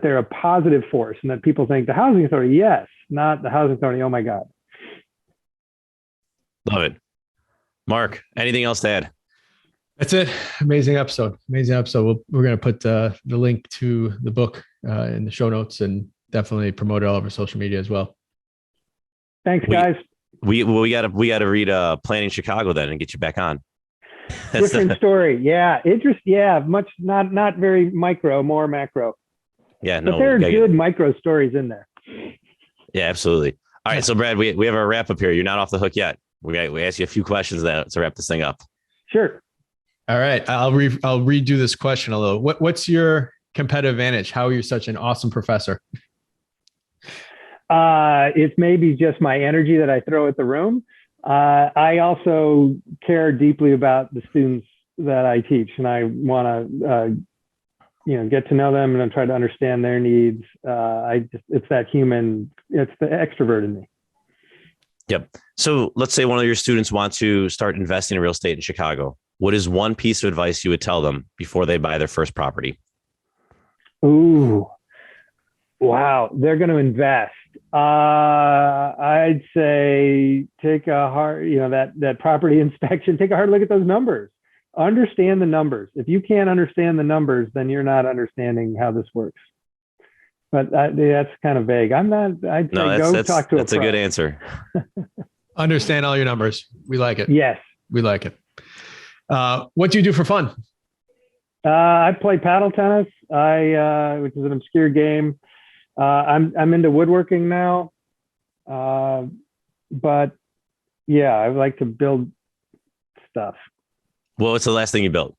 they're a positive force, and that people think the housing authority, yes, not the housing authority, oh my God. Love it. Mark, anything else to add? That's it. Amazing episode. We're going to put the link to the book in the show notes, and definitely promote it all over social media as well. Thanks, guys. We got to read Planning Chicago then and get you back on. Different story. Yeah. Much not very micro, more macro. Yeah. No, but there are good micro stories in there. Yeah, absolutely. All right. So Brad, we have our wrap up here. You're not off the hook yet. We asked you a few questions to wrap this thing up. Sure. All right. I'll redo this question a little. What's your competitive advantage? How are you such an awesome professor? It's maybe just my energy that I throw at the room. I also care deeply about the students that I teach, and I want to, get to know them and try to understand their needs. It's that human, it's the extrovert in me. Yep. So let's say one of your students wants to start investing in real estate in Chicago. What is one piece of advice you would tell them before they buy their first property? Ooh, wow. They're going to invest. I'd say take a hard, that property inspection, take a hard look at those numbers. Understand the numbers. If you can't understand the numbers, then you're not understanding how this works. But that's kind of vague. I'd say go talk to a pro. That's a good answer. Understand all your numbers. We like it. Yes. We like it. What do you do for fun? I play paddle tennis, which is an obscure game. I'm into woodworking now. But yeah, I like to build stuff. Well, what's the last thing you built?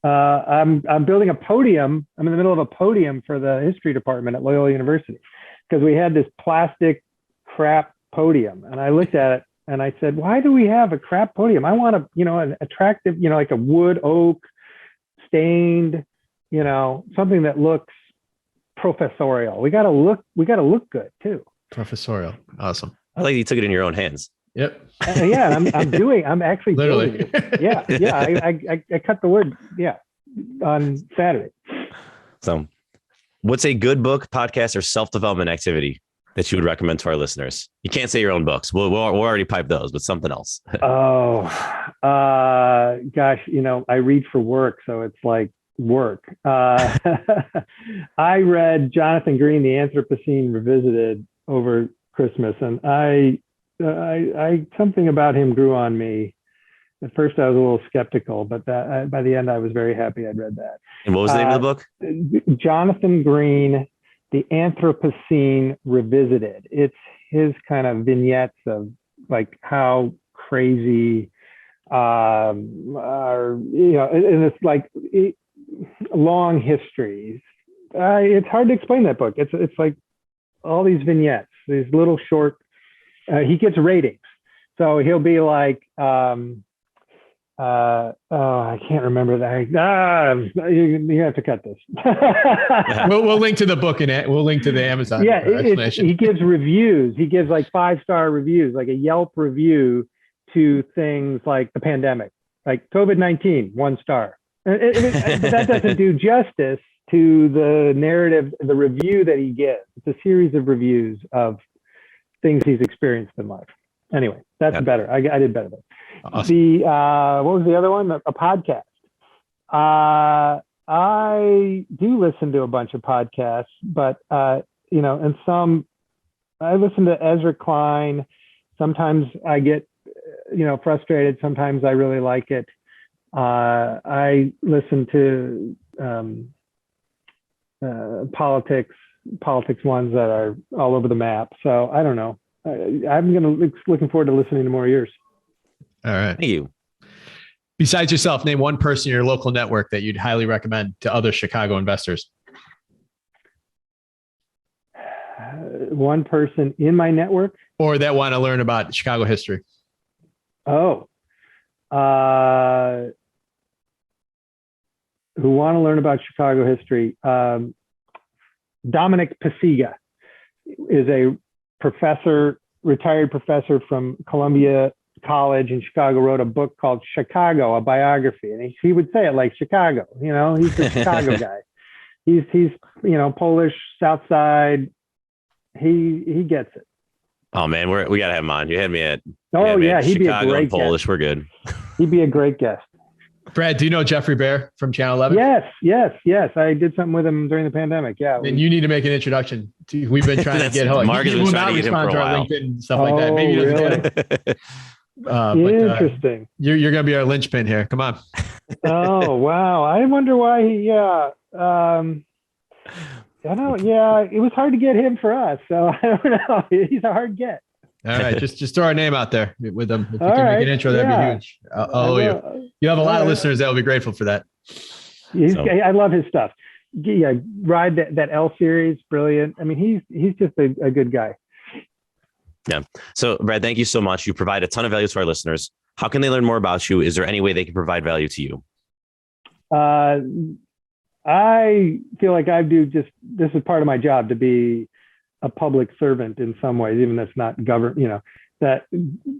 I'm building a podium. I'm in the middle of a podium for the history department at Loyola University because we had this plastic crap podium, and I looked at it and I said, "Why do we have a crap podium? I want an attractive, like a wood oak stained, something that looks professorial. We got to look good too." Professorial, awesome. I like you took it in your own hands. Yep. Yeah, I'm actually literally. doing it. Yeah. I cut the wood. Yeah, on Saturday. So, what's a good book, podcast, or self-development activity that you would recommend to our listeners? You can't say your own books. We'll already piped those, but something else. Oh, gosh, I read for work, so it's like work. I read Jonathan Green, The Anthropocene Revisited over Christmas, and I something about him grew on me. At first, I was a little skeptical, but by the end, I was very happy I'd read that. And what was the name of the book? Jonathan Green, The Anthropocene Revisited. It's his kind of vignettes of like how crazy, and it's like long histories. It's hard to explain that book. It's like all these vignettes, these little short. He gets ratings, so he'll be like, I can't remember that. You have to cut this. We'll link to the book and we'll link to the Amazon. Yeah, he gives reviews. He gives like 5-star reviews, like a Yelp review to things like the pandemic, like COVID-19, 1 star. But that doesn't do justice to the narrative, the review that he gives. It's a series of reviews of things he's experienced in life. Anyway, that's better. I did better. Awesome. What was the other one? A podcast. I do listen to a bunch of podcasts, but and some I listen to Ezra Klein. Sometimes I get frustrated. Sometimes I really like it. I listen to politics ones that are all over the map. So I don't know. I'm looking forward to listening to more of yours. All right. Thank you. Besides yourself, name one person in your local network that you'd highly recommend to other Chicago investors. One person in my network? Or that want to learn about Chicago history. Oh. Who want to learn about Chicago history? 𝗦𝘵𝗶𝗶𝗵𝗁 is a retired professor from Columbia College in Chicago, wrote a book called Chicago, a biography. And he would say it like Chicago, he's the Chicago guy. He's Polish, South Side. He gets it. Oh man, we got to have him on. You had me at, he'd Chicago be a great Polish. guest. We're good. He'd be a great guest. Brad, do you know Jeffrey Bear from Channel 11? Yes. I did something with him during the pandemic. Yeah. And you need to make an introduction. We've been trying to get him. Mark has been trying to get him for a while. LinkedIn and stuff like that. Maybe he doesn't get it. Interesting. You're going to be our linchpin here. Come on. Oh, wow. I wonder why I don't, it was hard to get him for us. So I don't know. He's a hard get. All right. Just throw our name out there with him. If you can make an intro, that'd be huge. I'll owe you. You have a lot of listeners that will be grateful for that. I love his stuff. yeah, ride that L series. Brilliant. I mean, he's just a good guy. Yeah. So Brad, thank you so much. You provide a ton of value to our listeners. How can they learn more about you? Is there any way they can provide value to you? I feel like this is part of my job to be a public servant in some ways, even that's not government, that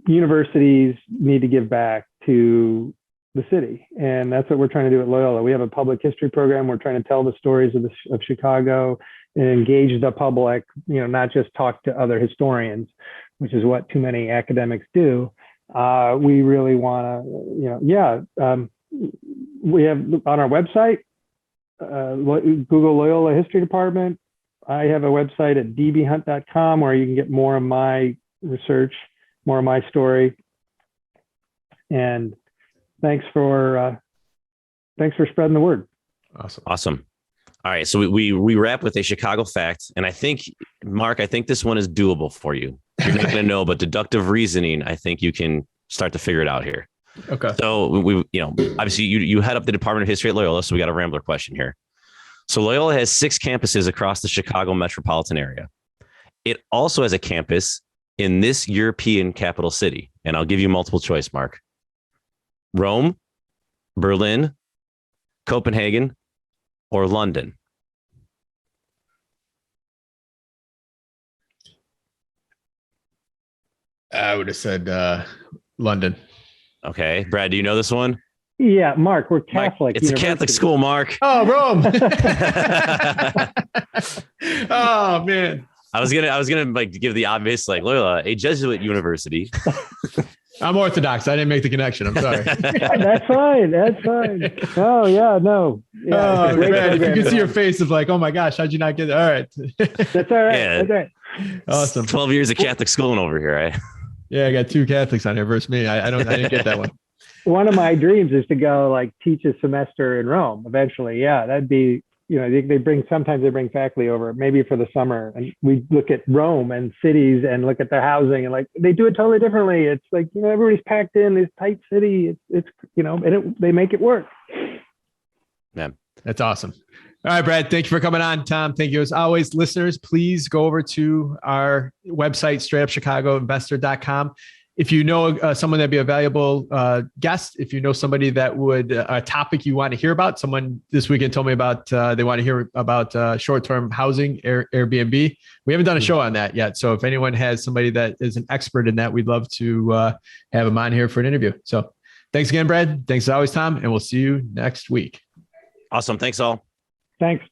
universities need to give back to the city. And that's what we're trying to do at Loyola. We have a public history program. We're trying to tell the stories of Chicago and engage the public, not just talk to other historians, which is what too many academics do. We really want to, we have on our website, Google Loyola History Department. I have a website at dbhunt.com where you can get more of my research, more of my story. And thanks for spreading the word. Awesome. All right. So we wrap with a Chicago fact. And I think, Mark, this one is doable for you. You're not going to know, but deductive reasoning, I think you can start to figure it out here. Okay. So we obviously you head up the Department of History at Loyola. So we got a Rambler question here. So Loyola has 6 campuses across the Chicago metropolitan area. It also has a campus in this European capital city. And I'll give you multiple choice, Mark. Rome, Berlin, Copenhagen, or London? I would have said London. Okay. Brad, do you know this one? Yeah, Mark, we're Catholic. It's a Catholic school, Mark. Oh, Rome. Oh, man. I was gonna give the obvious, Loyola, a Jesuit university. I'm Orthodox. I didn't make the connection. I'm sorry. That's fine. Oh yeah, no. Yeah, oh, Brad, if you can see your face of oh my gosh, how'd you not get it? All right. That's all right. Yeah. That's right. Awesome. 12 years of Catholic schooling over here, right? Yeah, I got 2 Catholics on here versus me. I didn't get that one. One of my dreams is to go teach a semester in Rome eventually. Yeah, that'd be, sometimes they bring faculty over maybe for the summer, and we look at Rome and cities and look at their housing, and they do it totally differently. It's everybody's packed in this tight city. It's they make it work. Yeah, that's awesome. All right, Brad, thank you for coming on. Tom, thank you as always. Listeners, please go over to our website, straightupchicagoinvestor.com. If you know someone that'd be a valuable guest, if you know somebody that would a topic you want to hear about, someone this weekend told me about they want to hear about short-term housing, Airbnb. We haven't done a show on that yet. So if anyone has somebody that is an expert in that, we'd love to have them on here for an interview. So thanks again, Brad. Thanks as always, Tom, and we'll see you next week. Awesome. Thanks all. Thanks.